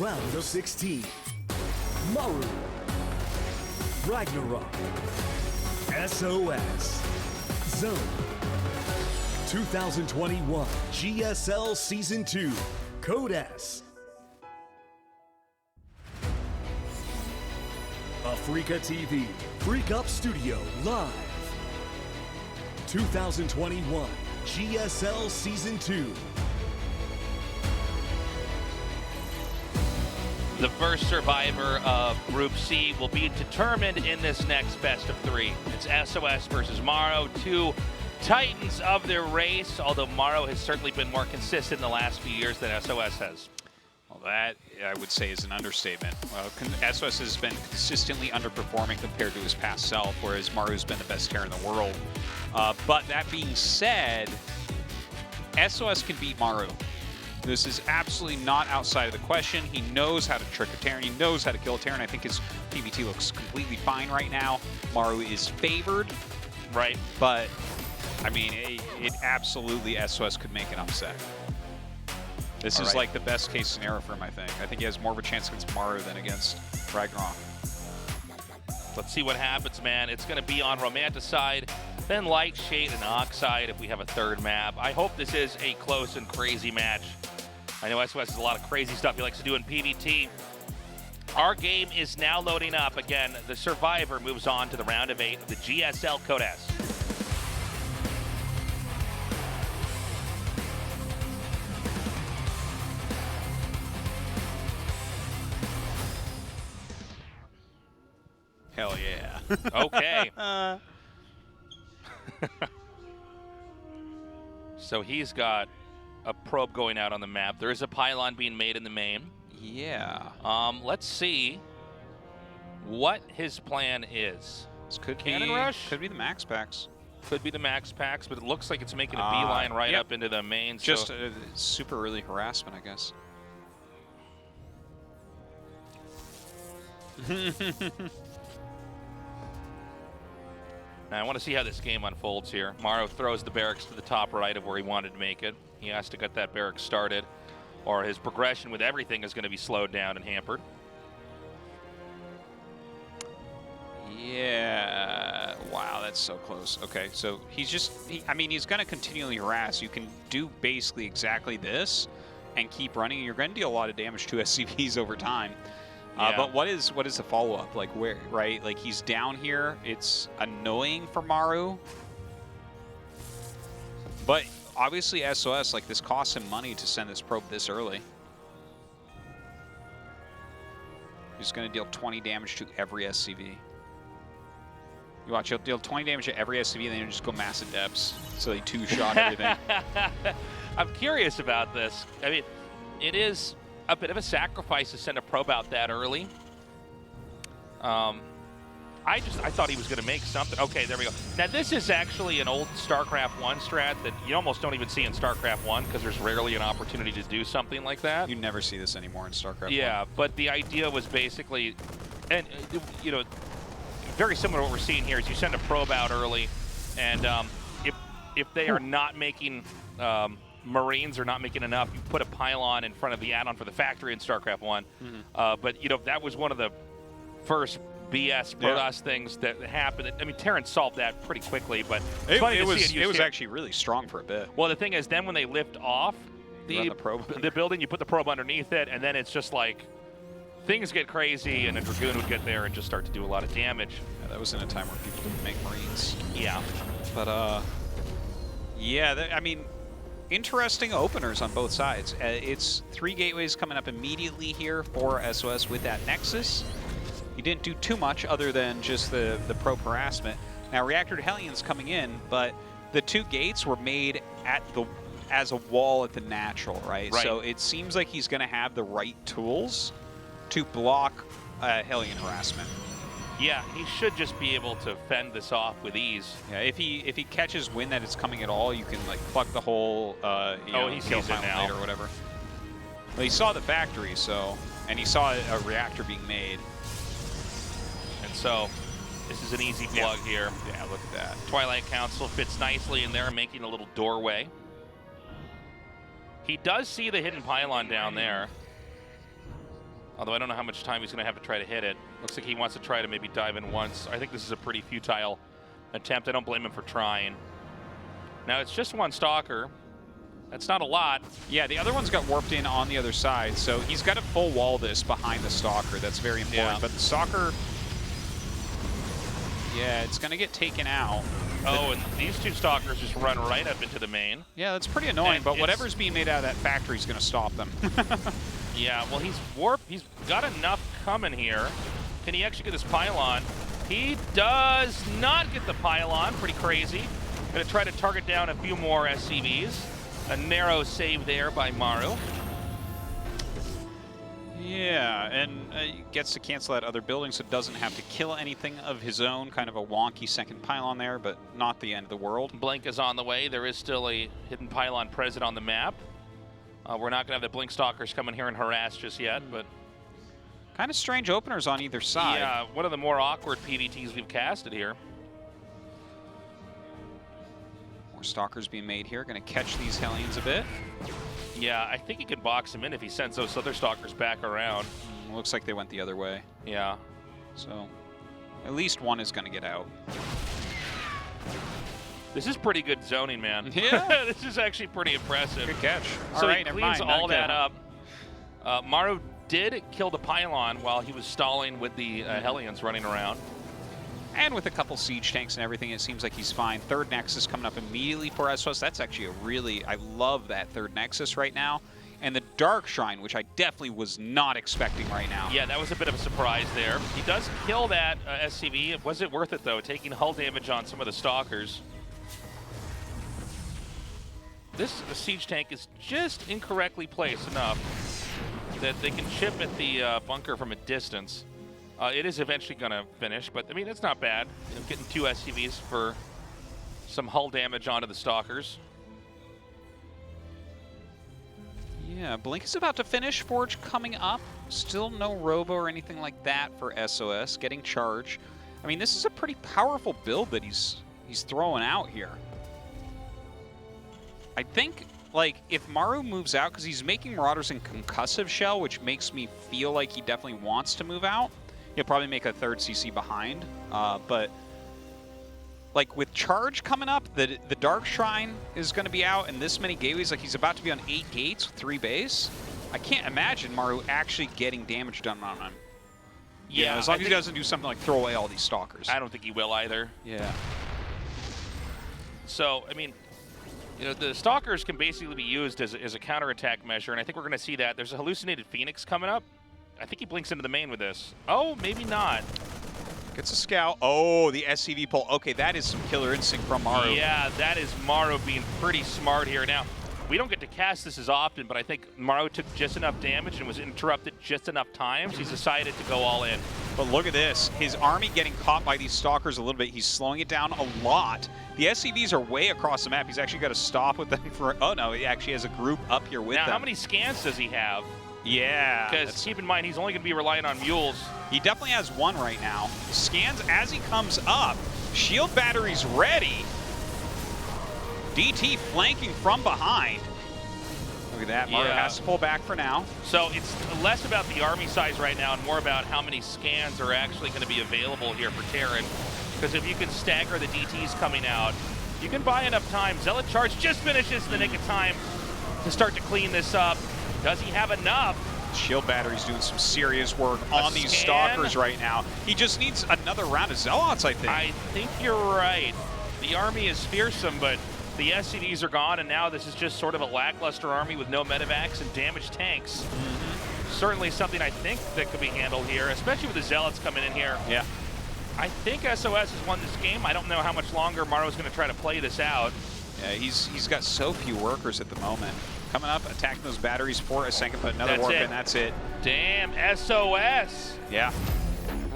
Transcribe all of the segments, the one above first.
Round of 16. Maru. RagnaroK. sOs. Zoun. 2021 GSL Season 2. Code S. Africa TV. Freak Up Studio Live. 2021 GSL Season 2. The first survivor of Group C will be determined in this next best of three. It's sOs versus Maru, two titans of their race, although Maru has certainly been more consistent in the last few years than sOs has. Well, that, I would say, is an understatement. Well, sOs has been consistently underperforming compared to his past self, whereas Maru's been the best terror in the world. But that being said, sOs can beat Maru. This is absolutely not outside of the question. He knows how to trick a Terran. He knows how to kill a Terran. I think his PvT looks completely fine right now. Maru is favored. Right. But, I mean, it absolutely sOs could make an upset. This is like the best case scenario for him, I think. I think he has more of a chance against Maru than against RagnaroK. Let's see what happens, man. It's going to be on Romanticide, then Light Shade and Oxide if we have a third map. I hope this is a close and crazy match. I know sOs has a lot of crazy stuff he likes to do in PvT. Our game is now loading up. Again, the survivor moves on to the round of 8 of the GSL Code S. Hell yeah. Okay. So he's got a probe going out on the map. There is a pylon being made in the main. Yeah. Let's see what his plan is. This could Cannon be, rush? Could be the max packs. Could be the max packs, but it looks like it's making a beeline right up into the main. Just so. super early harassment, I guess. Now, I want to see how this game unfolds here. Maru throws the barracks to the top right of where he wanted to make it. He has to get that barracks started, or his progression with everything is going to be slowed down and hampered. Yeah. Wow, that's so close. Okay, so he's just, I mean, he's going to continually harass. You can do basically exactly this and keep running. You're going to deal a lot of damage to SCVs over time. Yeah. But what is the follow-up? Like where, right? Like he's down here. It's annoying for Maru. But obviously sOs, like this costs him money to send this probe this early. He's going to deal 20 damage to every SCV. You watch, he'll deal 20 damage to every SCV, and then he'll just go massive depths. So he two-shot everything. I'm curious about this. I mean, it is a bit of a sacrifice to send a probe out that early. I thought he was going to make something. Okay, there we go. Now this is actually an old StarCraft 1 strat that you almost don't even see in StarCraft 1 because there's rarely an opportunity to do something like that. You never see this anymore in StarCraft 1. Yeah, but the idea was basically, and you know, very similar to what we're seeing here is you send a probe out early, and if they are not making Marines are not making enough, you put a pylon in front of the add-on for the factory in StarCraft 1. But, you know, that was one of the first BS Protoss things that happened. I mean, Terran solved that pretty quickly, but it was actually really strong for a bit. Well, the thing is, then when they lift off the building, you put the probe underneath it, and then it's just like things get crazy, and a Dragoon would get there and just start to do a lot of damage. Yeah, that was in a time where people didn't make Marines. Yeah. But, yeah, I mean, interesting openers on both sides. It's 3 gateways coming up immediately here for sOs with that Nexus. He didn't do too much other than just the probe harassment. Now, Reactor to Hellions coming in, but the 2 gates were made as a wall at the natural, right? So it seems like he's going to have the right tools to block Hellion harassment. Yeah, he should just be able to fend this off with ease. Yeah, if he catches wind that it's coming at all, you can like plug the hole. He sees it now or whatever. Well, he saw the factory, so, and he saw a reactor being made. And so, this is an easy plug here. Yeah, look at that. Twilight Council fits nicely in there, making a little doorway. He does see the hidden pylon down there. Although I don't know how much time he's going to have to try to hit it. Looks like he wants to try to maybe dive in once. I think this is a pretty futile attempt. I don't blame him for trying. Now it's just one Stalker. That's not a lot. Yeah, the other one's got warped in on the other side, so he's got to full wall this behind the Stalker. That's very important. Yeah. But the Stalker, yeah, it's going to get taken out. Oh, and these two Stalkers just run right up into the main. Yeah, that's pretty annoying, And but whatever's being made out of that factory is going to stop them. Yeah, well, he's warped. He's got enough coming here. Can he actually get this pylon? He does not get the pylon. Pretty crazy. Going to try to target down a few more SCVs. A narrow save there by Maru. Yeah, and gets to cancel that other building, so doesn't have to kill anything of his own. Kind of a wonky second pylon there, but not the end of the world. Blink is on the way. There is still a hidden pylon present on the map. We're not going to have the Blink Stalkers coming here and harass just yet, but... Kind of strange openers on either side. Yeah, one of the more awkward PVTs we've casted here. More Stalkers being made here. Going to catch these Hellions a bit. Yeah, I think he can box him in if he sends those other Stalkers back around. Looks like they went the other way. Yeah. So, at least one is going to get out. This is pretty good zoning, man. Yeah. This is actually pretty impressive. Good catch. So all right, he never cleans mind. all that up. Maru did kill the pylon while he was stalling with the Hellions running around. And with a couple siege tanks and everything, it seems like he's fine. Third Nexus coming up immediately for SOS. That's actually a really, I love that third Nexus right now. And the Dark Shrine, which I definitely was not expecting right now. Yeah, that was a bit of a surprise there. He does kill that SCV. Was it worth it, though, taking hull damage on some of the Stalkers? This siege tank is just incorrectly placed enough that they can chip at the bunker from a distance. It is eventually going to finish, but I mean, it's not bad. You know, getting 2 SCVs for some hull damage onto the Stalkers. Yeah, Blink is about to finish. Forge coming up. Still no Robo or anything like that for SOS. Getting charge. I mean, this is a pretty powerful build that he's throwing out here. I think, like, if Maru moves out, because he's making Marauders in Concussive Shell, which makes me feel like he definitely wants to move out. He'll probably make a third CC behind. But, like, with Charge coming up, the Dark Shrine is going to be out, and this many gateways, like, he's about to be on 8 gates with 3 base. I can't imagine Maru actually getting damage done on him. Yeah, as long as he doesn't do something like throw away all these Stalkers. I don't think he will either. Yeah. So, I mean, you know, the Stalkers can basically be used as a counterattack measure, and I think we're going to see that. There's a hallucinated Phoenix coming up. I think he blinks into the main with this. Oh, maybe not. Gets a scout. Oh, the SCV pull. Okay, that is some killer instinct from Maru. Yeah, that is Maru being pretty smart here. Now, we don't get to cast this as often, but I think Maru took just enough damage and was interrupted just enough times. He's decided to go all in. But look at this. His army getting caught by these Stalkers a little bit. He's slowing it down a lot. The SCVs are way across the map. He's actually got to stop with them for... Oh, no, he actually has a group up here with them. Now, how many scans does he have? Yeah. Because keep in mind, he's only going to be relying on mules. He definitely has 1 right now. Scans as he comes up. Shield batteries ready. DT flanking from behind. Look at that. Maru has to pull back for now. So it's less about the army size right now and more about how many scans are actually going to be available here for Terran. Because if you can stagger the DTs coming out, you can buy enough time. Zealot Charge just finishes in the nick of time to start to clean this up. Does he have enough? Shield battery's doing some serious work on these Stalkers right now. He just needs another round of Zealots, I think. I think you're right. The army is fearsome, but the SCVs are gone, and now this is just sort of a lackluster army with no medevacs and damaged tanks. Certainly something I think that could be handled here, especially with the Zealots coming in here. Yeah. I think SOS has won this game. I don't know how much longer Maru's going to try to play this out. Yeah, he's got so few workers at the moment. Coming up, attacking those batteries for a second, but another worker, and that's it. Damn, SOS. Yeah.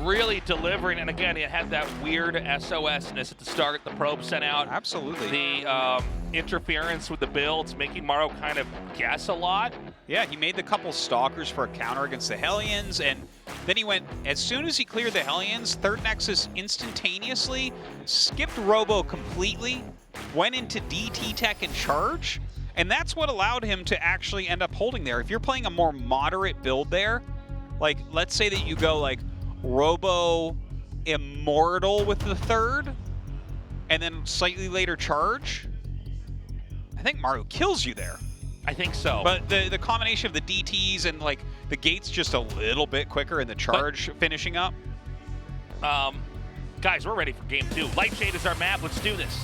Really delivering, and again, it had that weird SOS-ness at the start. The probe sent out. Absolutely. The interference with the builds, making Maru kind of guess a lot. Yeah, he made the couple Stalkers for a counter against the Hellions, and then he went, as soon as he cleared the Hellions, third Nexus instantaneously, skipped Robo completely, went into DT Tech and Charge, and that's what allowed him to actually end up holding there. If you're playing a more moderate build there, Like, let's say that you go like Robo Immortal with the third, and then slightly later charge. I think Maru kills you there. I think so. But the combination of the DTs and like the gates just a little bit quicker and the charge finishing up. Guys, we're ready for game 2. Lightshade is our map. Let's do this.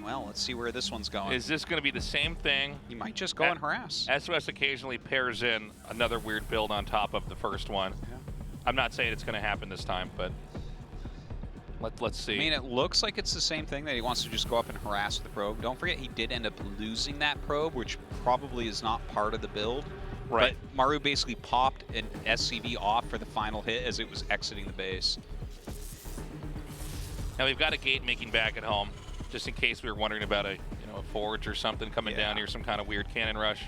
Well, let's see where this one's going. Is this going to be the same thing? You might just go and harass. SOS occasionally pairs in another weird build on top of the first one. Yeah. I'm not saying it's going to happen this time, but let's see. I mean, it looks like it's the same thing, that he wants to just go up and harass the probe. Don't forget, he did end up losing that probe, which probably is not part of the build. Right. But Maru basically popped an SCV off for the final hit as it was exiting the base. Now we've got a gate making back at home, just in case we were wondering about a a forge or something coming down here, some kind of weird cannon rush,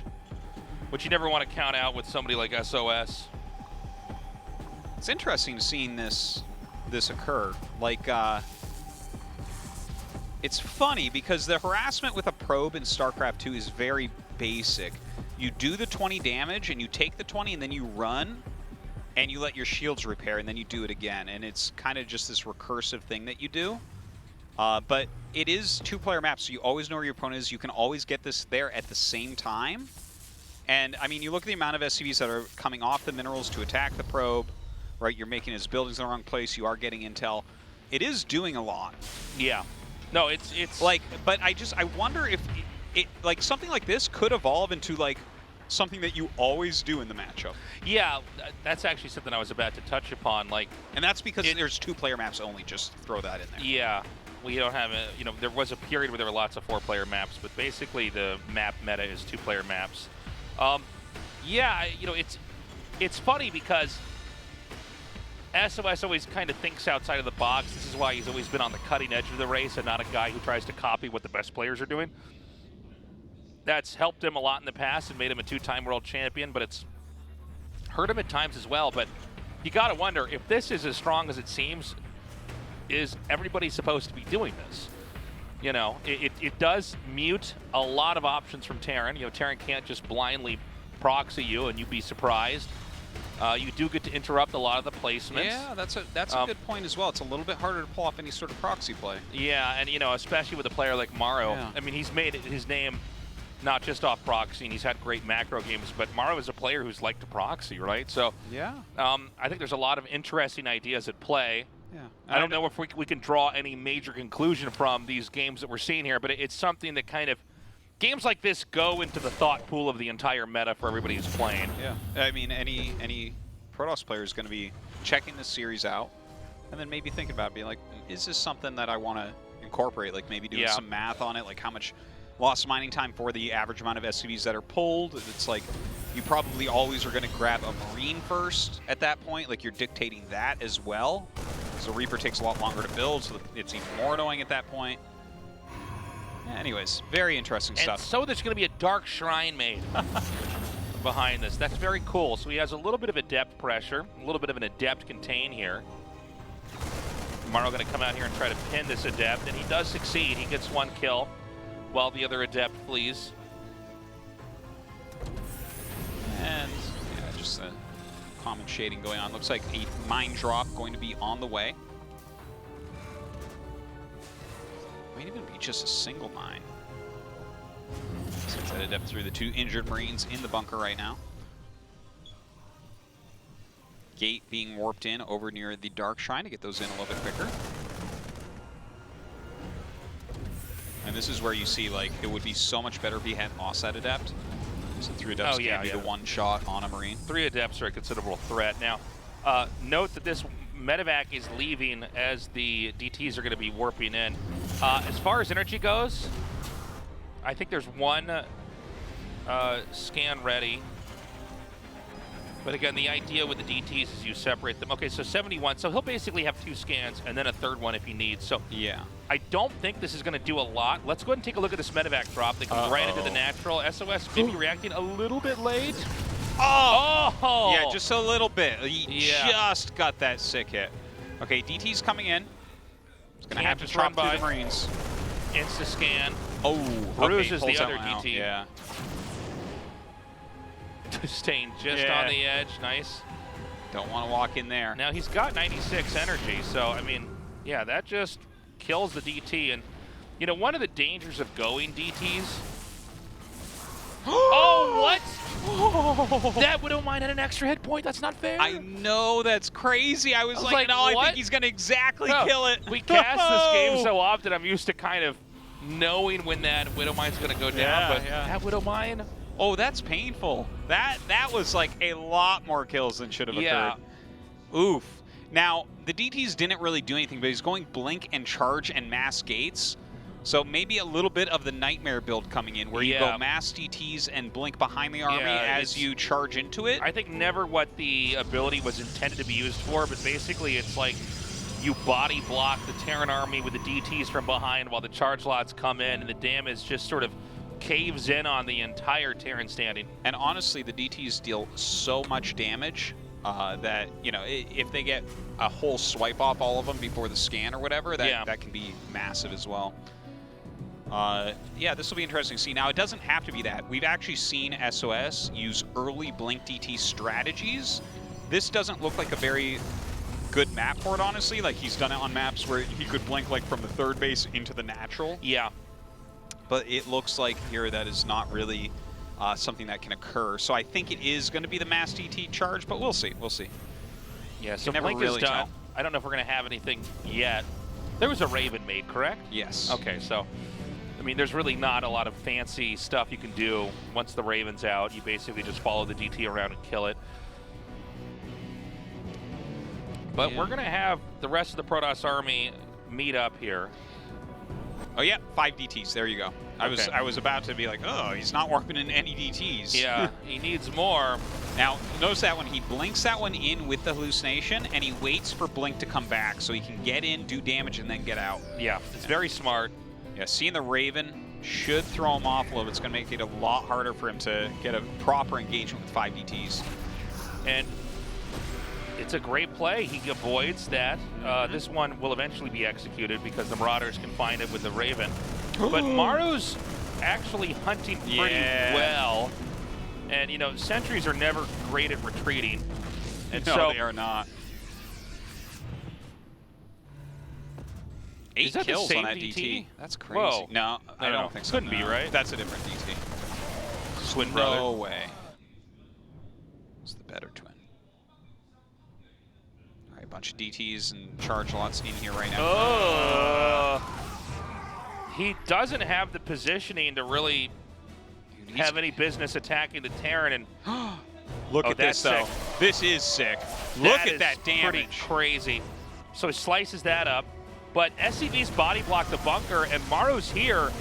which you never want to count out with somebody like SOS. It's interesting seeing this occur. Like, it's funny because the harassment with a probe in StarCraft 2 is very basic. You do the 20 damage and you take the 20 and then you run and you let your shields repair and then you do it again. And it's kind of just this recursive thing that you do. But it is two-player maps, so you always know where your opponent is. You can always get this there at the same time. And, I mean, you look at the amount of SCVs that are coming off the minerals to attack the probe, right? You're making his buildings in the wrong place. You are getting intel. It is doing a lot. Yeah. No, it's like, but I wonder if it like something like this could evolve into like something that you always do in the matchup. Yeah, that's actually something I was about to touch upon. Like, and that's because there's two-player maps only. Just throw that in there. Yeah. We don't have a, there was a period where there were lots of 4-player maps, but basically the map meta is 2-player maps. Yeah, it's funny because SOS always kind of thinks outside of the box. This is why he's always been on the cutting edge of the race and not a guy who tries to copy what the best players are doing. That's helped him a lot in the past and made him a 2-time world champion, but it's hurt him at times as well. But you got to wonder, if this is as strong as it seems, is everybody supposed to be doing this? It does mute a lot of options from Terran. Terran can't just blindly proxy you and you'd be surprised. You do get to interrupt a lot of the placements. Yeah, that's a good point as well. It's a little bit harder to pull off any sort of proxy play. Yeah, and especially with a player like Maru. Yeah. I mean, he's made his name not just off proxy, and he's had great macro games, but Maru is a player who's liked to proxy, right? So yeah, I think there's a lot of interesting ideas at play. Yeah. I don't know if we can draw any major conclusion from these games that we're seeing here, but it's something that kind of, games like this go into the thought pool of the entire meta for everybody who's playing. Yeah, I mean, any Protoss player is going to be checking this series out and then maybe thinking about it, being like, is this something that I want to incorporate? Like maybe doing some math on it, like how much lost mining time for the average amount of SCVs that are pulled. It's like you probably always are going to grab a Marine first at that point, like you're dictating that as well. So Reaper takes a lot longer to build, so it's even more annoying at that point. Yeah, anyways, very interesting stuff. So there's going to be a Dark Shrine made behind this. That's very cool. So he has a little bit of adept pressure, a little bit of an adept contain here. Maru going to come out here and try to pin this adept, and he does succeed. He gets 1 kill while the other adept flees. And yeah, just a common shading going on. Looks like a mine drop going to be on the way. Might even be just a single mine. Sends that adept through the 2 injured Marines in the bunker right now. Gate being warped in over near the Dark Shrine to get those in a little bit quicker. And this is where you see, like, it would be so much better if he had Offset Adept. So 3 Adepts can be the one shot on a Marine. 3 Adepts are a considerable threat. Now, note that this medevac is leaving as the DTs are going to be warping in. As far as energy goes, I think there's 1 scan ready. But again, the idea with the DTs is you separate them. Okay, so 71. So he'll basically have 2 scans and then a 3rd one if he needs. So yeah, I don't think this is going to do a lot. Let's go ahead and take a look at this medevac drop. They come right into the natural. SOS maybe reacting a little bit late. Oh! Yeah, just a little bit. He just got that sick hit. Okay, DT's coming in. It's going to have to chop through the Marines. Insta-scan. Oh, Bruise is pulls the other that one out. DT. Yeah. Staying just on the edge. Nice. Don't want to walk in there. Now he's got 96 energy, so I mean, yeah, that just kills the DT. And you know, one of the dangers of going DTs. Oh, what? That Widowmine had an extra hit point. That's not fair. I know, that's crazy. I was like, no, what? I think he's going to exactly kill it. We cast this game so often, I'm used to kind of knowing when that Widowmine's going to go down, but that Widowmine. Oh, that's painful. That was like a lot more kills than should have occurred. Oof. Now, the DTs didn't really do anything, but he's going blink and charge and mass gates. So maybe a little bit of the nightmare build coming in, where you go mass DTs and blink behind the army as you charge into it. I think never what the ability was intended to be used for, but basically it's like you body block the Terran army with the DTs from behind while the charge lots come in, and the damage just sort of caves in on the entire Terran standing. And honestly, the DTs deal so much damage that, you know, if they get a whole swipe off all of them before the scan or whatever, that can be massive as well. Yeah, this will be interesting to see. Now, it doesn't have to be that. We've actually seen SOS use early blink DT strategies. This doesn't look like a very good map for it, honestly. Like, he's done it on maps where he could blink, like, from the third base into the natural. Yeah. But it looks like here that is not really something that can occur. So I think it is going to be the mass DT charge, but we'll see. We'll see. Yeah, so blink is done. I don't know if we're going to have anything yet. There was a Raven made, correct? Yes. Okay, so, I mean, there's really not a lot of fancy stuff you can do once the Raven's out. You basically just follow the DT around and kill it. But we're going to have the rest of the Protoss army meet up here. Oh yeah, 5 DTs. There you go. I was about to be like, oh, he's not warping in any DTs. Yeah, he needs more. Now, notice that when he blinks that one in with the hallucination, and he waits for blink to come back so he can get in, do damage, and then get out. Yeah, it's very smart. Yeah, seeing the Raven should throw him off a little bit. It's going to make it a lot harder for him to get a proper engagement with 5 DTs. And it's a great play. He avoids that. This one will eventually be executed because the Marauders can find it with the Raven. But Maru's actually hunting pretty well. And, you know, sentries are never great at retreating. And no, so they are not. 8 kills on that DT? That's crazy. Whoa. No, I don't think so. Couldn't be, right? That's a different DT. Twin brother. No way. It's the better twin. All right, a bunch of DTs and charge lots in here right now. He doesn't have the positioning to really have any business attacking the Terran. And look at this, though. This is sick. Look at that damage. Pretty crazy. So he slices that up. But SCV's body blocked the bunker, and Maru's here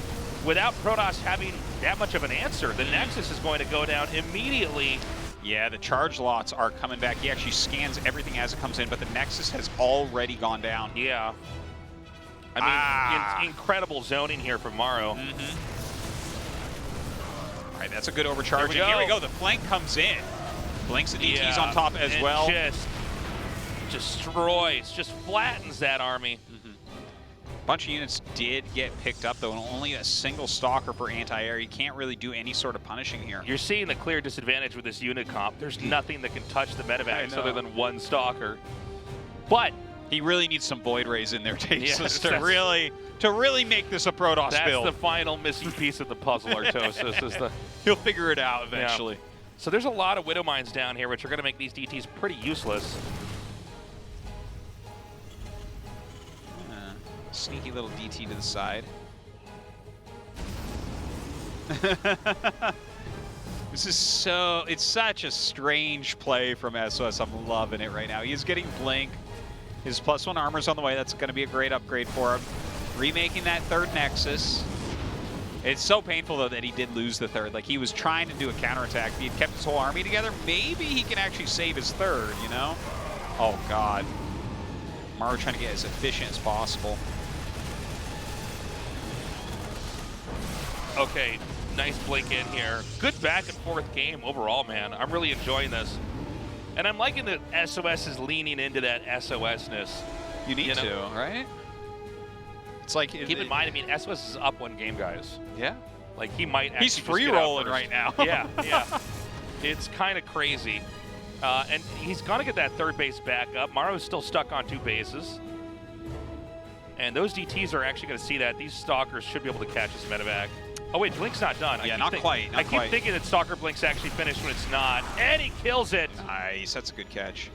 without Protoss having that much of an answer. The Nexus is going to go down immediately. Yeah, the charge lots are coming back. He actually scans everything as it comes in, but the Nexus has already gone down. Yeah. I mean, incredible zoning here from Maru. All right, that's a good overcharge. Here we go. The flank comes in. Blinks the DTs on top as well. Just destroys, just flattens that army. A bunch of units did get picked up, though, and only a single Stalker for anti-air. You can't really do any sort of punishing here. You're seeing the clear disadvantage with this unit comp. There's nothing that can touch the medevacs other than one Stalker. But he really needs some Void Rays in there, Tasus, to really make this a Protoss build. That's the final missing piece of the puzzle, Artosis. He'll figure it out eventually. Yeah. So there's a lot of Widowmines down here, which are going to make these DTs pretty useless. Sneaky little DT to the side. This is it's such a strange play from SOS. I'm loving it right now. He's getting Blink. His +1 armor's on the way. That's going to be a great upgrade for him. Remaking that third Nexus. It's so painful, though, that he did lose the third. Like, he was trying to do a counterattack. If he had kept his whole army together, maybe he can actually save his third, you know? Oh, God. Maru trying to get as efficient as possible. Okay, nice blink in here. Good back and forth game overall, man. I'm really enjoying this. And I'm liking that SOS is leaning into that SOS-ness. You need to, right? It's like keep in mind, I mean, sOs is up 1 game, guys. Yeah. Like he might. Actually He's just free get out rolling first. right now. Yeah, yeah. It's kind of crazy, and he's gonna get that 3rd base back up. Maru's still stuck on 2 bases, and those DTs are actually gonna see that. These stalkers should be able to catch this medevac. Oh wait, Blink's not done. Yeah, not quite. I keep thinking that Stalker Blink's actually finished when it's not, and he kills it. Nice, that's a good catch.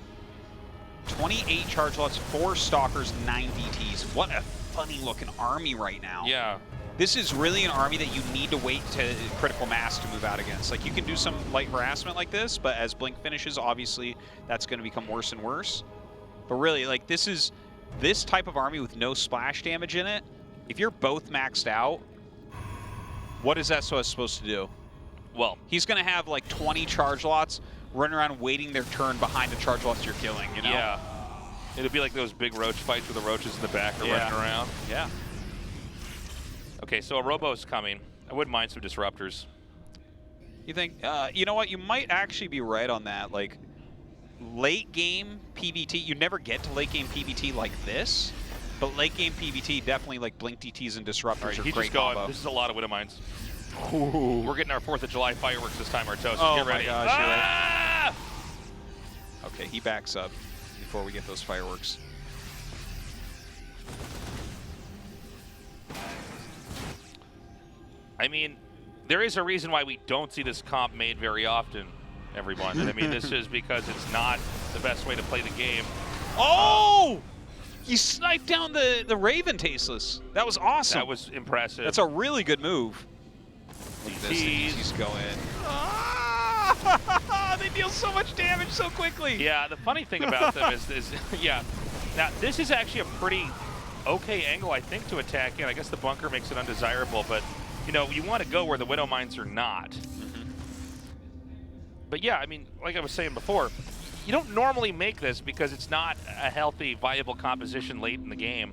28 charge lots, 4 stalkers, 9 DTs. What a funny looking army right now. Yeah. This is really an army that you need to wait to critical mass to move out against. Like, you can do some light harassment like this, but as Blink finishes, obviously, that's going to become worse and worse. But really, like, this type of army with no splash damage in it, if you're both maxed out, what is sOs supposed to do? Well, he's going to have, like, 20 charge lots running around waiting their turn behind the charge lots you're killing, you know? Yeah. It'll be like those big roach fights where the roaches in the back are running around. Yeah. Okay, so a Robo's coming. I wouldn't mind some disruptors. You think, you know what, you might actually be right on that. Like, late game PvT, you never get to late game PvT like this, but late game PvT, definitely like Blink DTs and disruptors are great combo. This is a lot of Widow Mines. We're getting our 4th of July fireworks this time, Artosis. Oh Get ready. My gosh, ah! Okay, he backs up before we get those fireworks. I mean, there is a reason why we don't see this comp made very often, everyone. And I mean, this is because it's not the best way to play the game. Oh! You sniped down the Raven Tasteless. That was awesome. That was impressive. That's a really good move. Look at this, he's going. Ah! They deal so much damage so quickly. Yeah, the funny thing about them is yeah. Now, this is actually a pretty okay angle, I think, to attack in. I guess the bunker makes it undesirable, but you know, you want to go where the Widow Mines are not. Mm-hmm. But yeah, I mean, like I was saying before, you don't normally make this because it's not a healthy, viable composition late in the game.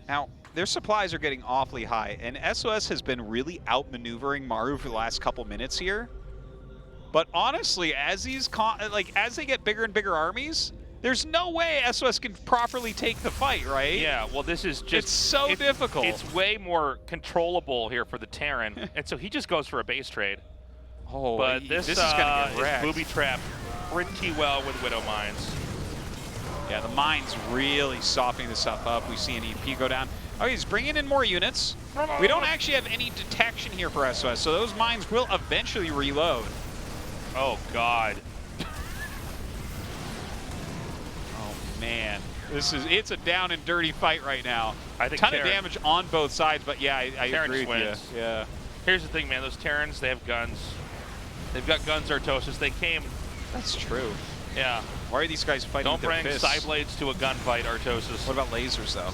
Now, their supplies are getting awfully high, and sOs has been really outmaneuvering Maru for the last couple minutes here. But honestly, as these as they get bigger and bigger armies, there's no way sOs can properly take the fight, right? Yeah, well, this is just... It's so difficult. It's way more controllable here for the Terran, and so he just goes for a base trade. Oh, but this is going to get wrecked. booby-trapped pretty well with Widow Mines. Yeah, the Mines really softening this stuff up. We see an EP go down. Oh, he's bringing in more units. We don't actually have any detection here for sOs, so those Mines will eventually reload. Oh, God. Man, it's a down and dirty fight right now. I think ton of damage on both sides, but yeah, I agree with wins. you. Yeah. Here's the thing, man. Those Terrans, they have guns. They've got guns, Artosis. They came. That's true. Yeah. Why are these guys fighting Don't with their bring fists? side blades to a gunfight, Artosis. What about lasers, though?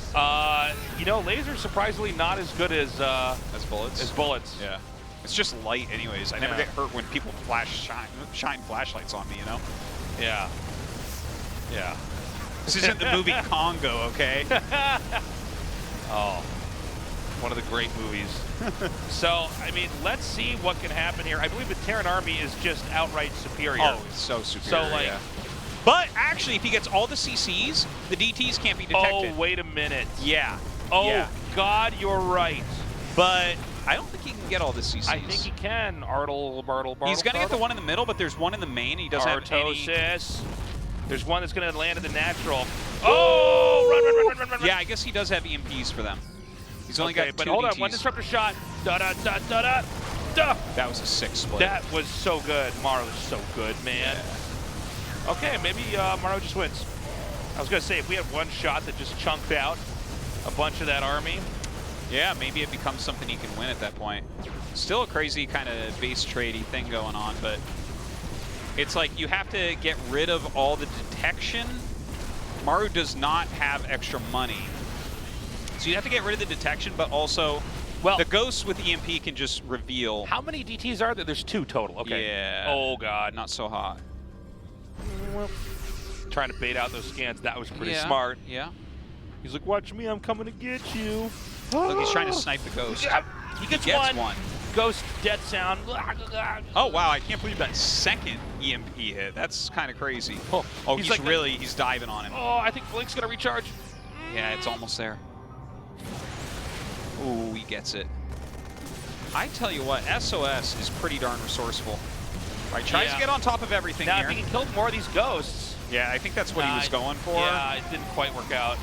You know, lasers surprisingly not as good as bullets. As bullets. Yeah. It's just light, anyways. I never get hurt when people shine flashlights on me, you know? Yeah. Yeah. This isn't the movie Congo, okay? Oh, one of the great movies. So, I mean, let's see what can happen here. I believe the Terran army is just outright superior. Oh, it's so superior, So, like, yeah. But actually, if he gets all the CCs, the DTs can't be detected. Oh, wait a minute. Yeah. Oh, yeah. God, you're right. But I don't think he can get all the CCs. I think he can. Bartle. He's going to get the one in the middle, but there's one in the main. He doesn't have any... There's one that's going to land at the natural. Oh! Run. Yeah, I guess he does have EMPs for them. He's only got 2 but hold DTs. on. One disruptor shot. Da-da. That was a 6 split. That was so good. Maru was so good, man. Yeah. Okay, maybe Maru just wins. I was going to say, if we had one shot that just chunked out a bunch of that army. Yeah, maybe it becomes something he can win at that point. Still a crazy kind of base tradey thing going on, but it's like you have to get rid of all the detection. Maru does not have extra money. So you have to get rid of the detection, but also the ghosts with EMP can just reveal. How many DTs are there? There's 2 total. Okay. Yeah. Oh, God. Not so hot. Trying to bait out those scans. That was pretty smart. Yeah. He's like, watch me. I'm coming to get you. Look, he's trying to snipe the ghost. Yeah, he gets one. Ghost dead sound. Oh, wow, I can't believe that second EMP hit. That's kind of crazy. Oh, he's like he's diving on him. Oh, I think Blink's going to recharge. Yeah, it's almost there. Ooh, he gets it. I tell you what, SOS is pretty darn resourceful. Right, tries to get on top of everything now, here. if he can kill more of these ghosts. Yeah, I think that's what he was going for. Yeah, it didn't quite work out.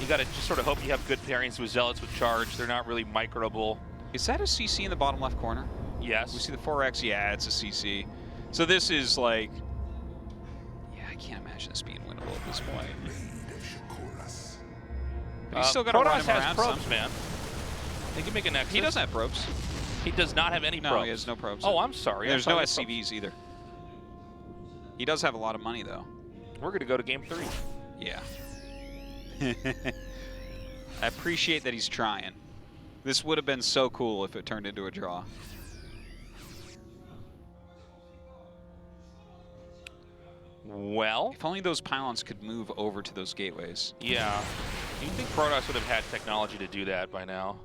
You got to just sort of hope you have good pairings with Zealots with charge. They're not really microable. Is that a CC in the bottom left corner? Yes. We see the 4X. Yeah, it's a CC. So this is like... Yeah, I can't imagine this being winnable at this point. But he's still got to run him around probes, some. man. They can make a Nexus. He doesn't have probes. He does not have any probes. No, he has no probes. Oh, I'm sorry. There's no SCVs either. He does have a lot of money, though. We're going to go to game 3. Yeah. I appreciate that he's trying. This would have been so cool if it turned into a draw. Well, if only those pylons could move over to those gateways. Yeah. Do you think Protoss would have had technology to do that by now?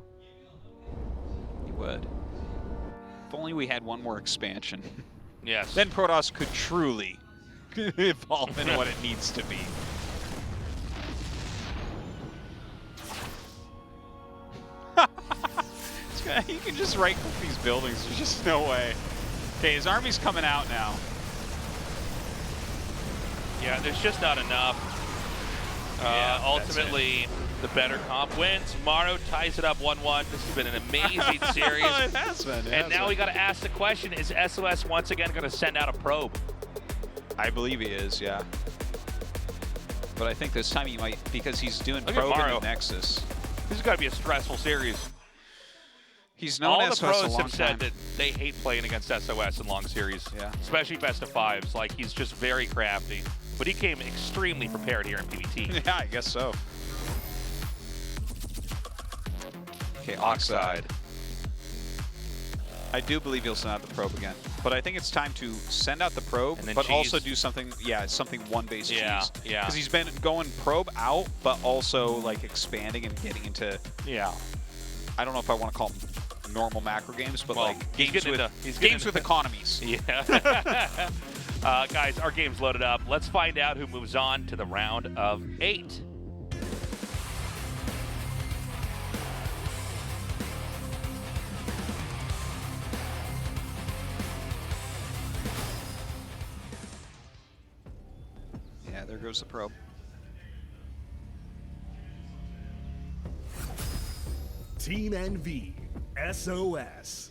He would. If only we had one more expansion. Yes. Then Protoss could truly evolve into what it needs to be. He can just right-click these buildings. There's just no way. Okay, his army's coming out now. Yeah, there's just not enough. Yeah, ultimately, the better comp wins. Maru ties it up 1-1. This has been an amazing series. It has been. And now we got to ask the question, is SOS once again going to send out a probe? I believe he is, yeah. But I think this time he might, because he's doing Look probe at in Maru. the Nexus. This has got to be a stressful series. He's known All the SOS a pros long have said time. that they hate playing against SOS in long series. Yeah. Especially best of fives. Like, he's just very crafty. But he came extremely prepared here in PvT. Yeah, I guess so. Okay, Oxide. I do believe he'll send out the probe again. But I think it's time to send out the probe, but cheese. also do something, yeah, something one-base cheese. Yeah. Because he's been going probe out, but also like expanding and getting into, I don't know if I want to call them normal macro games, but like games with economies. Yeah. Guys, our game's loaded up. Let's find out who moves on to the round of 8. Yeah, there goes the probe. Team NV, SOS.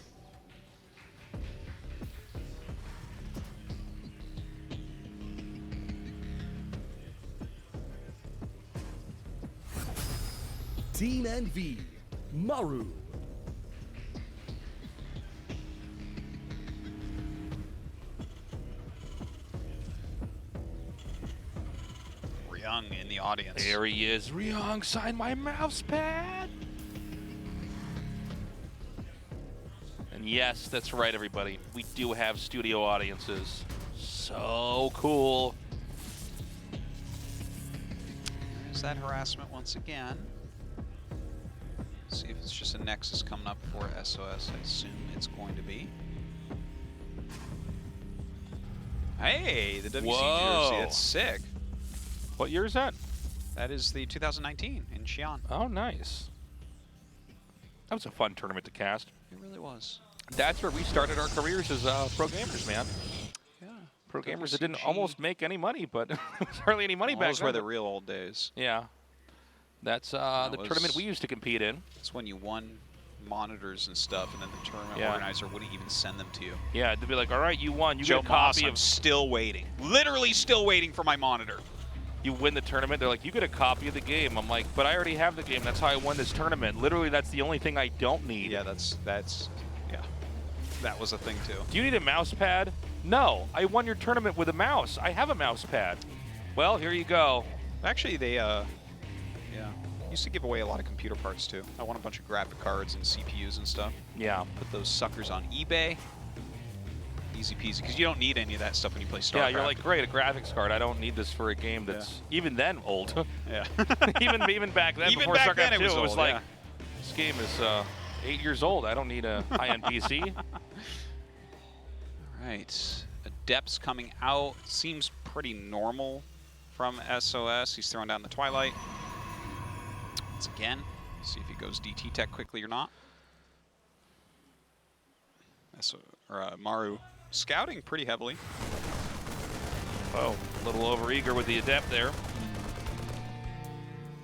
Team NV, Maru. Ryung in the audience. There he is. Ryung, sign my mouse pad. And yes, that's right, everybody. We do have studio audiences. So cool. There's that harassment once again. See if it's just a Nexus coming up for SOS. I assume it's going to be. Hey, the WC Whoa. jersey. That's sick. What year is that? That is the 2019 in Xi'an. Oh, nice. That was a fun tournament to cast. It really was. That's where we started our careers as pro gamers, man. Yeah. Pro gamers that didn't almost make any money, but there was hardly any money back Those then. were the real old days. Yeah. That's the tournament we used to compete in. It's when you won monitors and stuff, and then the tournament organizer wouldn't even send them to you. Yeah, they'd be like, all right, you won. You Joe get a copy I'm of... still waiting. Literally still waiting for my monitor. You win the tournament, they're like, you get a copy of the game. I'm like, but I already have the game. That's how I won this tournament. Literally, that's the only thing I don't need. Yeah, yeah. That was a thing, too. Do you need a mouse pad? No, I won your tournament with a mouse. I have a mouse pad. Well, here you go. Actually, they, used to give away a lot of computer parts, too. I won a bunch of graphic cards and CPUs and stuff. Yeah. Put those suckers on eBay. Easy peasy, because you don't need any of that stuff when you play StarCraft. Yeah, you're like, great, a graphics card. I don't need this for a game that's even then old. Yeah. even back then, even before back StarCraft then 2, it was like, old, this game is 8 years old. I don't need a high-end PC. All right. Adept's coming out. Seems pretty normal from SOS. He's throwing down the Twilight. Once again, see if he goes DT tech quickly or not. Maru scouting pretty heavily. Oh, a little over-eager with the Adept there.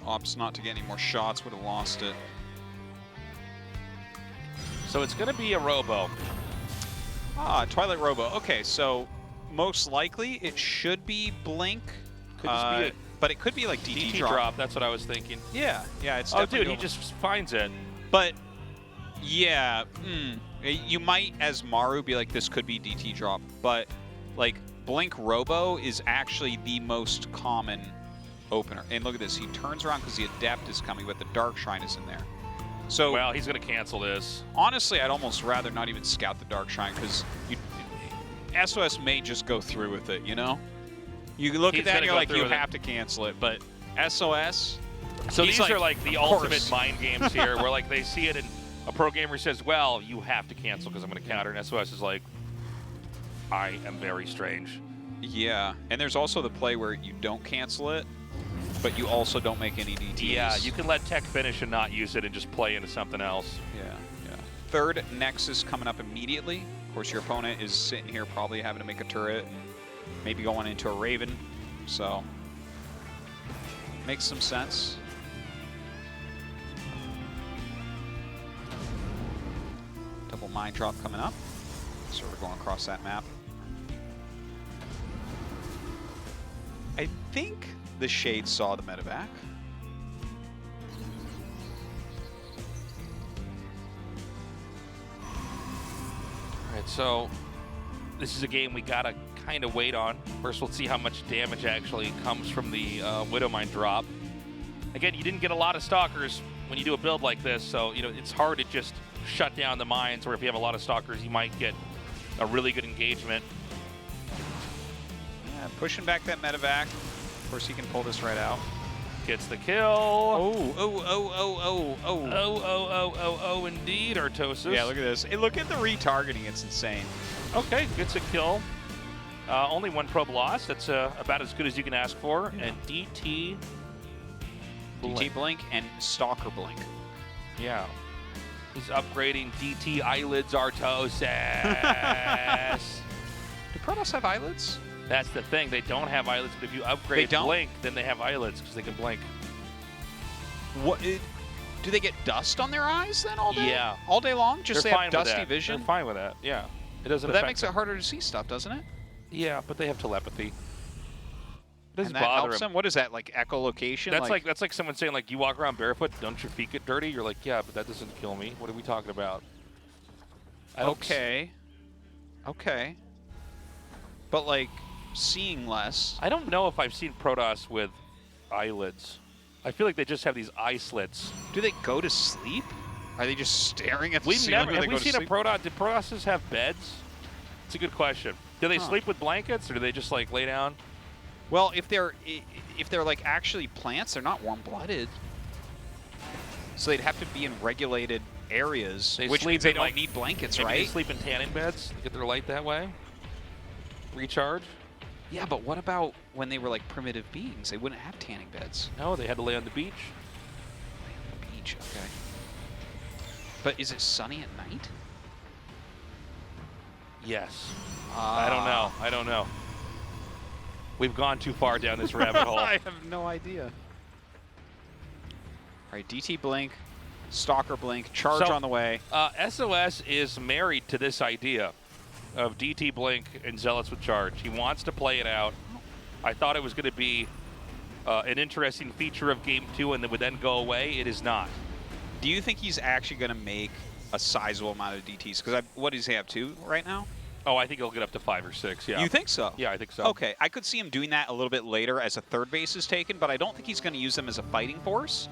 Opts not to get any more shots, would have lost it. So it's going to be a Robo. Ah, Twilight Robo. Okay, so most likely it should be Blink. Could just be a but it could be like DT drop. That's what I was thinking. Yeah, yeah, it's Oh, definitely dude, he just finds it. But, yeah, you might, as Maru, be like, this could be DT drop. But, like, Blink Robo is actually the most common opener. And look at this. He turns around because the Adept is coming, but the Dark Shrine is in there. So, well, he's going to cancel this. Honestly, I'd almost rather not even scout the Dark Shrine because SOS may just go through with it, you know? You look at that and you're like, you have to cancel it. But SOS... So these are like the ultimate mind games here, where like they see it and a pro gamer says, well, you have to cancel because I'm going to counter. And SOS is like, I am very strange. Yeah, and there's also the play where you don't cancel it, but you also don't make any DTs. Yeah, you can let tech finish and not use it and just play into something else. Yeah, yeah. Third Nexus coming up immediately. Of course, your opponent is sitting here probably having to make a turret and maybe going into a Raven. So, makes some sense. Double Mind Drop coming up. Sort of going across that map. I think the Shade saw the medevac. Alright, so this is a game we gotta kind of wait on. First, we'll see how much damage actually comes from the Widowmine drop. Again, you didn't get a lot of Stalkers when you do a build like this, so you know it's hard to just shut down the mines, or if you have a lot of Stalkers, you might get a really good engagement. Yeah, pushing back that medevac. Of course, he can pull this right out. Gets the kill. Oh, indeed, Artosis. Yeah, look at this. Hey, look at the retargeting. It's insane. Okay, gets a kill. Only one probe lost. That's about as good as you can ask for. Yeah. And DT Blink and Stalker Blink. Yeah. He's upgrading DT eyelids Artosis. Do Protoss have eyelids? That's the thing. They don't have eyelids, but if you upgrade Blink, then they have eyelids because they can blink. What? Do they get dust on their eyes then all day? Yeah. All day long? Just they have dusty vision? They're fine with that, yeah. It doesn't But that makes it harder to see stuff, doesn't it? Yeah, but they have telepathy. It doesn't and that bother helps them? What is that, like echolocation? That's like someone saying, like, you walk around barefoot, don't your feet get dirty? You're like, yeah, but that doesn't kill me. What are we talking about? Okay. Okay. But, like, seeing less. I don't know if I've seen Protoss with eyelids. I feel like they just have these eye slits. Do they go to sleep? Are they just staring at the ceiling? Have we seen a Protoss? Did Protosses have beds? It's a good question. Do they sleep with blankets, or do they just like lay down? Well, if they're like actually plants, they're not warm-blooded. So they'd have to be in regulated areas, which means they don't need blankets, right? They sleep in tanning beds, get their light that way. Recharge. Yeah, but what about when they were like primitive beings? They wouldn't have tanning beds. No, they had to lay on the beach. Lay on the beach, okay. But is it sunny at night? Yes. I don't know. I don't know. We've gone too far down this rabbit hole. I have no idea. All right, DT Blink, Stalker Blink, charge on the way. SOS is married to this idea of DT Blink and Zealots with charge. He wants to play it out. I thought it was going to be an interesting feature of Game 2 and it would then go away. It is not. Do you think he's actually going to make a sizable amount of DTs? Because what does he have, 2 right now? Oh, I think he'll get up to 5 or 6, yeah. You think so? Yeah, I think so. Okay, I could see him doing that a little bit later as a third base is taken, but I don't think he's going to use them as a fighting force.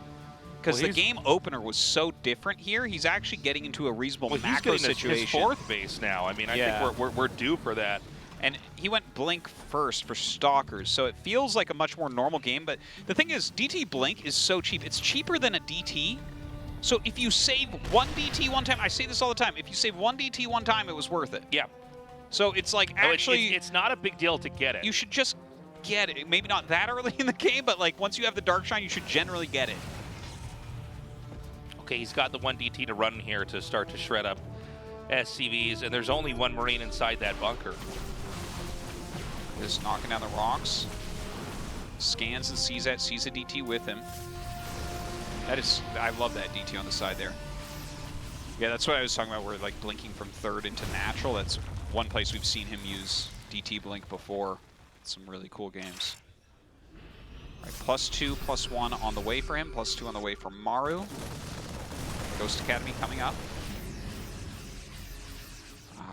Because the game opener was so different here, he's actually getting into a reasonable macro situation. He's getting his 4th base now. I mean, I think we're due for that. And he went Blink first for Stalkers, so it feels like a much more normal game. But the thing is, DT Blink is so cheap. It's cheaper than a DT, So if you save one DT one time, I say this all the time, if you save one DT one time, it was worth it. Yeah. So it's like No, actually... it's not a big deal to get it. You should just get it. Maybe not that early in the game, but like once you have the Dark Shine, you should generally get it. Okay, he's got the 1 DT to run here to start to shred up SCVs, and there's only 1 Marine inside that bunker. Just knocking down the rocks. Scans and sees that, sees a DT with him. That is, I love that DT on the side there. Yeah, that's what I was talking about, where like blinking from third into natural. That's one place we've seen him use DT blink before. Some really cool games. All right, +2, +1 on the way for him, +2 on the way for Maru. Ghost Academy coming up.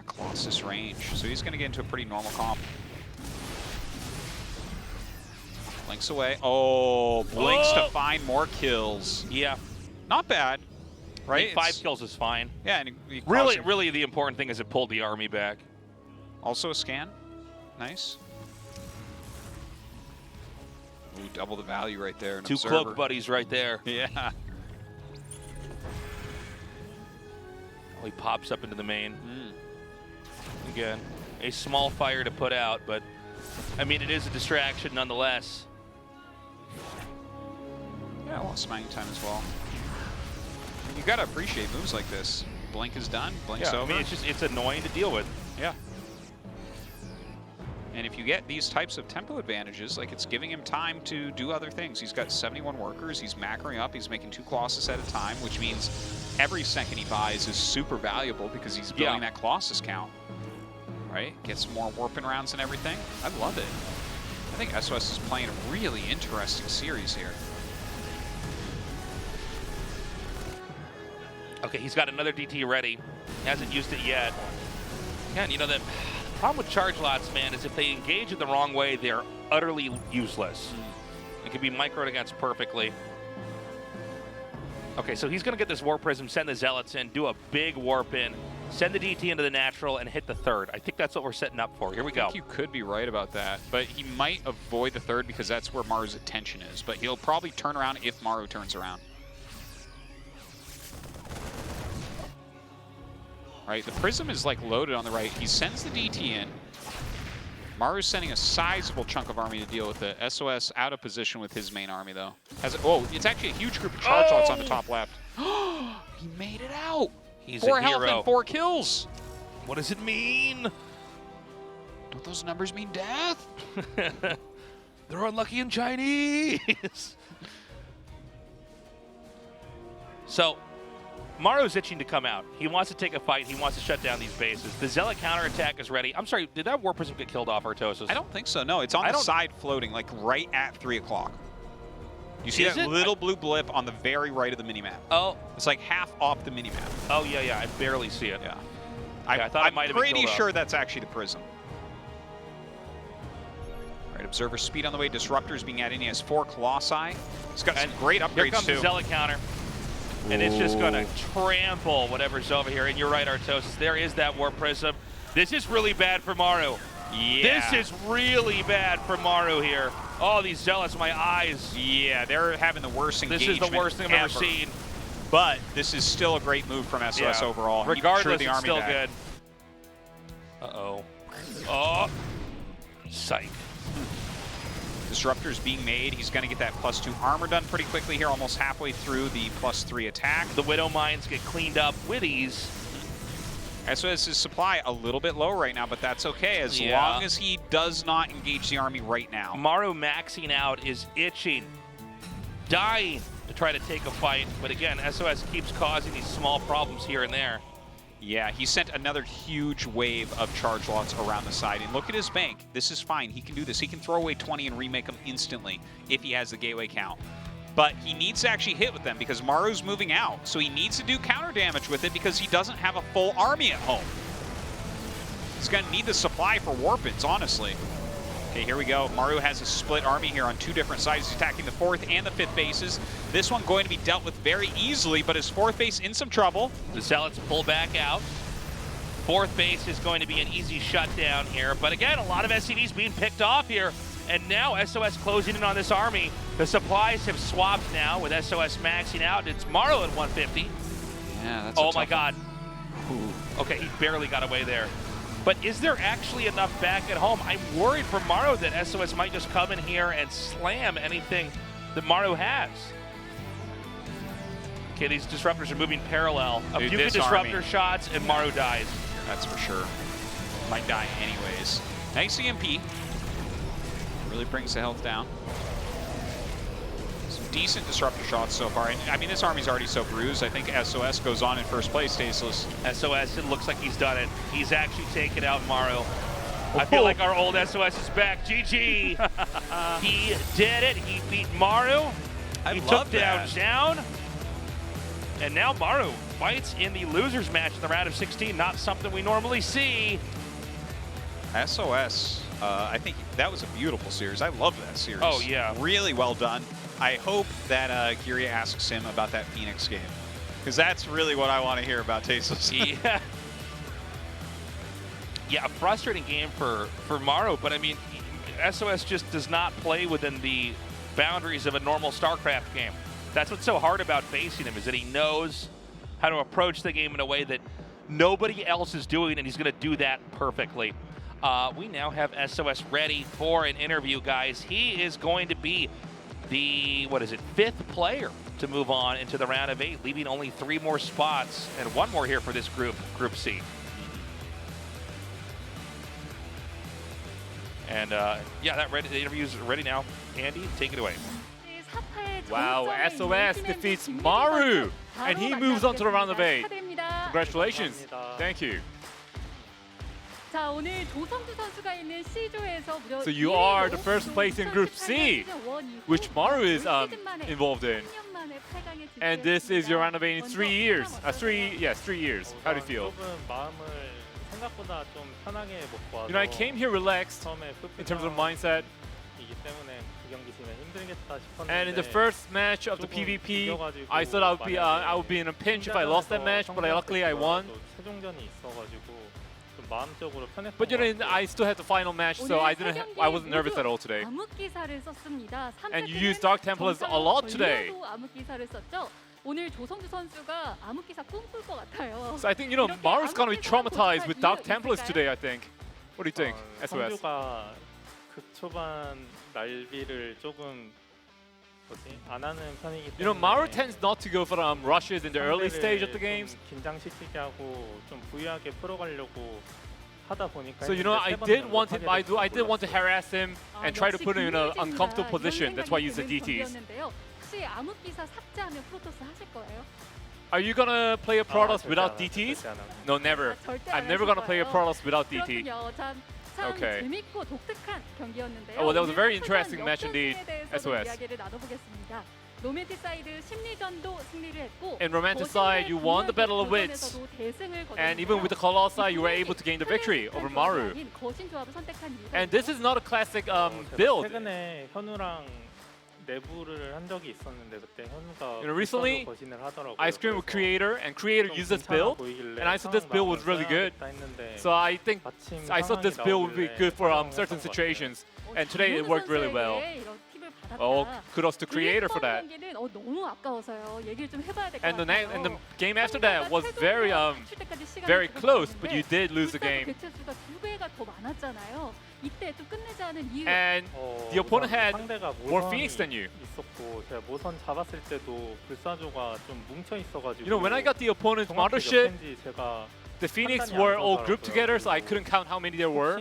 Colossus range. So he's going to get into a pretty normal comp. Blinks away. Oh, blinks to find more kills. Yeah. Not bad, right? 5 kills is fine. Yeah, and he really the important thing is it pulled the army back. Also a scan. Nice. Ooh, double the value right there. An 2 observer. cloak buddies right there. Yeah. Oh, he pops up into the main. Again, a small fire to put out, but I mean, it is a distraction nonetheless. Yeah, well, smacking time as well. I mean, you gotta appreciate moves like this. Blink is done, blink's over. I mean, it's annoying to deal with. Yeah. And if you get these types of tempo advantages, like it's giving him time to do other things. He's got 71 workers, he's macroing up, he's making 2 Colossus at a time, which means every second he buys is super valuable because he's building that Colossus count. Right? Gets more warping rounds and everything. I love it. I think SOS is playing a really interesting series here. Okay, he's got another DT ready. He hasn't used it yet. Yeah, and you know, the problem with charge lots, man, is if they engage it the wrong way, they're utterly useless. It can be microed against perfectly. Okay, so he's going to get this Warp Prism, send the Zealots in, do a big warp in, send the DT into the natural, and hit the third. I think that's what we're setting up for. Here we go. I think you could be right about that, but he might avoid the third because that's where Maru's attention is. But he'll probably turn around if Maru turns around. Right, the Prism is like loaded on the right. He sends the DT in. Maru's sending a sizable chunk of army to deal with it. SOS out of position with his main army, though. Oh, it's actually a huge group of charge lots on the top left. He made it out. He's 4 a health hero. and 4 kills. What does it mean? Don't those numbers mean death? They're unlucky in Chinese. So, Maru's itching to come out. He wants to take a fight. He wants to shut down these bases. The Zealot counterattack is ready. I'm sorry, did that Warp Prism get killed off Artosis? I don't think so, no. It's on the side floating, like right at 3 o'clock. You see that little blue blip on the very right of the minimap. Oh. It's like half off the minimap. Oh, yeah, I barely see it. Yeah. I thought it might have been I'm pretty killed sure off. that's actually the Prism. All right, Observer speed on the way. Disruptors being added in. He has 4 Colossi. He's got some great upgrades, Here comes too. the Zealot counter. And it's just going to trample whatever's over here. And you're right, Artosis. There is that Warp Prism. This is really bad for Maru. Yeah. This is really bad for Maru here. Oh, these Zealots, my eyes. Yeah, they're having the worst engagement. This is the worst thing I've ever seen. But this is still a great move from SOS overall. Regardless, the it's army still back. good. Uh-oh. Oh. Psych. Disruptors being made. He's going to get that +2 armor done pretty quickly here, almost halfway through the +3 attack. The Widow Mines get cleaned up with ease. SOS's supply a little bit low right now, but that's okay as long as he does not engage the army right now. Maru maxing out is itching, dying to try to take a fight. But again, SOS keeps causing these small problems here and there. Yeah, he sent another huge wave of charge lots around the side. And look at his bank. This is fine. He can do this. He can throw away 20 and remake them instantly if he has the gateway count. But he needs to actually hit with them because Maru's moving out. So he needs to do counter damage with it because he doesn't have a full army at home. He's going to need the supply for Warpins, honestly. Okay, here we go. Maru has a split army here on 2 different sides. He's attacking the 4th and the 5th bases. This one going to be dealt with very easily, but his 4th base in some trouble. The Zealots pull back out. 4th base is going to be an easy shutdown here. But again, a lot of SCVs being picked off here. And now SOS closing in on this army. The supplies have swapped now with SOS maxing out. It's Maru at 150. Yeah, that's oh my God. Ooh. Okay, he barely got away there. But is there actually enough back at home? I'm worried for Maru that SOS might just come in here and slam anything that Maru has. Okay, these disruptors are moving parallel. A few good disruptor shots and Maru dies. That's for sure. Might die anyways. Nice EMP. Really brings the health down. Some decent disruptor shots so far. And I mean, this army's already so bruised. I think SOS goes on in first place, Tasteless. SOS, it looks like he's done it. He's actually taken out Maru. I feel like our old SOS is back. GG. He did it. He beat Maru. He took down Zoun. And now Maru fights in the losers match in the round of 16. Not something we normally see. SOS, I think that was a beautiful series. I love that series. Oh, yeah. Really well done. I hope that Giria asks him about that Phoenix game, because that's really what I want to hear about Tasteless. Yeah. Yeah, a frustrating game for Maru, but I mean, SOS just does not play within the boundaries of a normal StarCraft game. That's what's so hard about facing him, is that he knows how to approach the game in a way that nobody else is doing, and he's going to do that perfectly. We now have SOS ready for an interview, guys. He is going to be the, what is it, 5th player to move on into the round of 8, leaving only 3 more spots, and 1 more here for this group, Group C. And yeah, the interview's ready now. Andy, take it away. Wow, SOS defeats Maru, and he moves on to the round of 8. Congratulations. Thank you. So you are the first place in Group C, which Maru is involved in. And this is your round of 8 in 3 years. 3 years. How do you feel? You know, I came here relaxed in terms of mindset. And in the first match of the PvP, I thought I would be in a pinch if I lost that match, but luckily I won. But you know, I still had the final match, so I wasn't nervous at all today. And you used Dark Templars a lot today. So I think, you know, Maru's gonna be traumatized with Dark Templars today, I think. What do you think, SOS? You know, Maru tends not to go for rushes in the early stage of the games. So you know, I did want to harass him and try to put him in an uncomfortable position. That's why I used the DTs. Are you gonna play a Protoss without DTs? No, never. I'm never gonna play a Protoss without DT. Okay. Oh, well, that was a very interesting match indeed, SOS. In Romanticide, you won the Battle of Wits, and even with the Colossi, you were able to gain the victory over Maru. And this is not a classic build. You know, recently, I screamed with Creator, and Creator used this build, and I thought this build was really good. So I thought this build would be good for certain situations, and today it worked really well. Oh, kudos to Creator for that. And the game after that was very close, but you did lose the game. And the opponent had more Phoenix than you. You know, when I got the opponent's mothership, the Phoenix were all grouped together, so I couldn't count how many there were.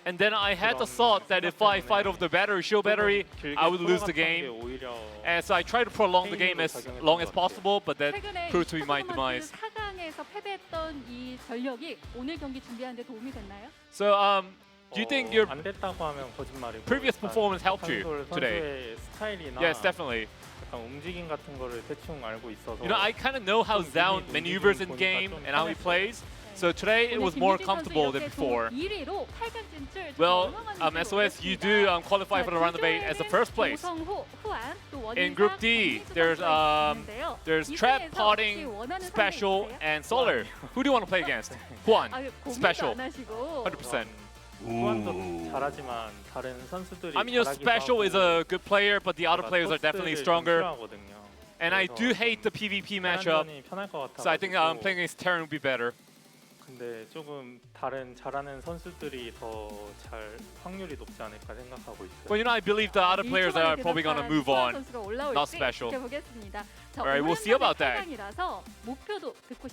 And then I had the thought that if I fight over the shield battery, I would lose the game. And so I tried to prolong the game as long as possible, but that proved to be my demise. So, do you think your previous performance helped you today? Yes, definitely. You know, I kind of know how Zoun maneuvers in game and how he plays. So today it was more comfortable than before. Well, SOS, you do qualify for the round of 8 as the first place. In Group D, there's Trap, Potting, Special, and Solar. Who do you want to play against? Juan, Special, 100%. 후반도 잘하지만 다른 선수들이 I mean, you know, Special is a good player, but the other players are definitely stronger. And I do hate the PvP matchup, so I think playing against Terran would be better. 근데 조금 다른 잘하는 선수들이 더 잘 확률이 높지 않을까 생각하고 있어요. But you know, I believe the other players are probably gonna move on. Not Special. Alright, we'll see about that.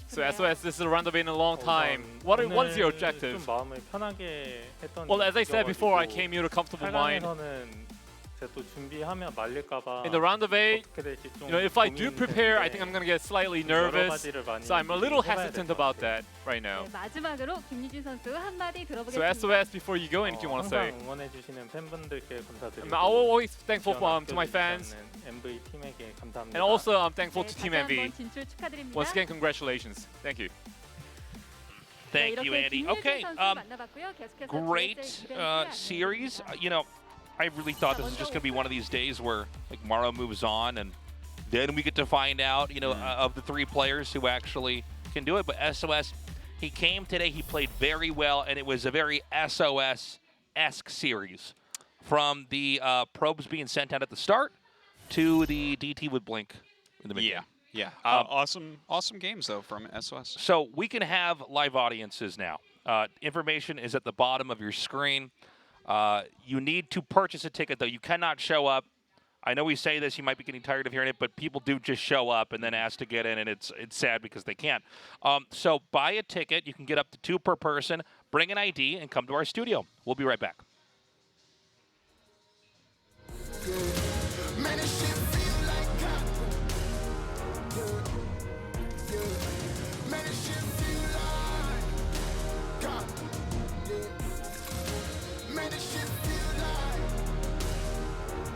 So SOS, this is a round of in a long time. What is your objective? 좀 마음을 편하게 했던. Well, as I said before, I came here to comfortable mind. 또 준비하면 말릴까봐. In the round of 8, you know, if I do prepare, I think I'm gonna get slightly nervous. So I'm a little hesitant about that right now. 마지막으로 김유진 선수 한마디 So 들어보겠습니다. SOS, before you go, anything you want to say? 응원해주시는 팬분들께 감사드리고. I'm always thankful to my fans. MV 팀에게 감사합니다. And also, I'm thankful to Team 다시 MV. 한번 진출 축하드립니다. Once again, congratulations. Thank you. Thank you, Andy. Okay, great series. You know, I really thought this was just going to be one of these days where like Maru moves on, and then we get to find out, you know, of the 3 players who actually can do it. But SOS, he came today, he played very well, and it was a very SOS-esque series. From the probes being sent out at the start to the DT with Blink in the mid. Yeah. Awesome games, though, from SOS. So we can have live audiences now. Information is at the bottom of your screen. You need to purchase a ticket, though. You cannot show up. I know we say this, you might be getting tired of hearing it, but people do just show up and then ask to get in, and it's sad because they can't. So buy a ticket. You can get up to 2 per person. Bring an ID and come to our studio. We'll be right back.